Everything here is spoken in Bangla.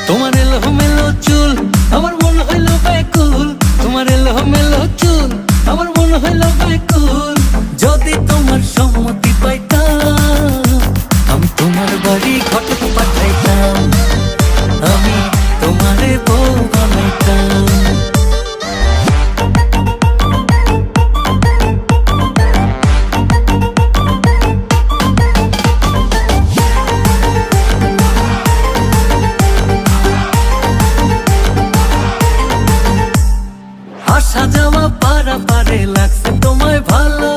তোমার এলোমেলো চুল আমার মন হইল ব্যাকুল, তোমার এলোমেলো চুল আমার মন হইল ব্যাকুল। যদি তোমার সম্মতি পাইতাম আমি তোমার বাড়ি ঘটক পাঠাইতাম, আমি তোমারে বউ বানাইতাম। আসা যাওয়া পারাপারে লাগছে তোমায় ভালো